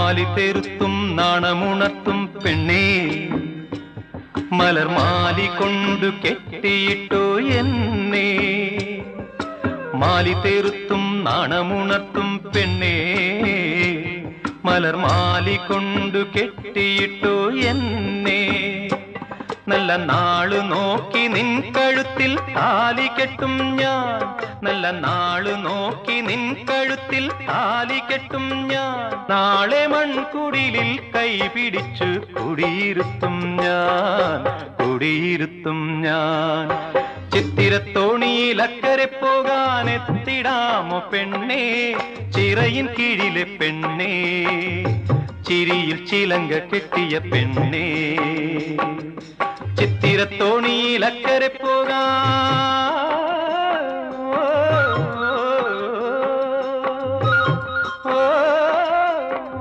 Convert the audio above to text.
മാലി തെരുത്തും നാണമുണർത്തും പെണ്ണേ മലർമാലി കൊണ്ടു കെട്ടിയിട്ടോ എന്നെ മാലി തെരുത്തും നാണമുണർത്തും പെണ്ണേ മലർമാലി കൊണ്ടു കെട്ടിയിട്ടോ എന്നെ നല്ല നാളു നോക്കി നിൻ കഴുത്തിൽ താലി കെട്ടും ഞാൻ നല്ല നാളു നോക്കി നിൻ കഴുത്തിൽ താലി കെട്ടും ഞാൻ നാളെ മൺകുടിലിൽ കൈ പിടിച്ചു കുടിയിരുത്തും ഞാൻ ചിത്തിരത്തോണിയിൽ അക്കരെ പോകാൻ എത്തിടാമോ പെണ്ണേ ചിറയിൻ കീഴിലെ പെണ്ണേ ചിരിയിൽ ചിലങ്ക കെട്ടിയ പെണ്ണേ ചിത്തിരത്തോണിയിൽ അക്കരെ പോകാൻ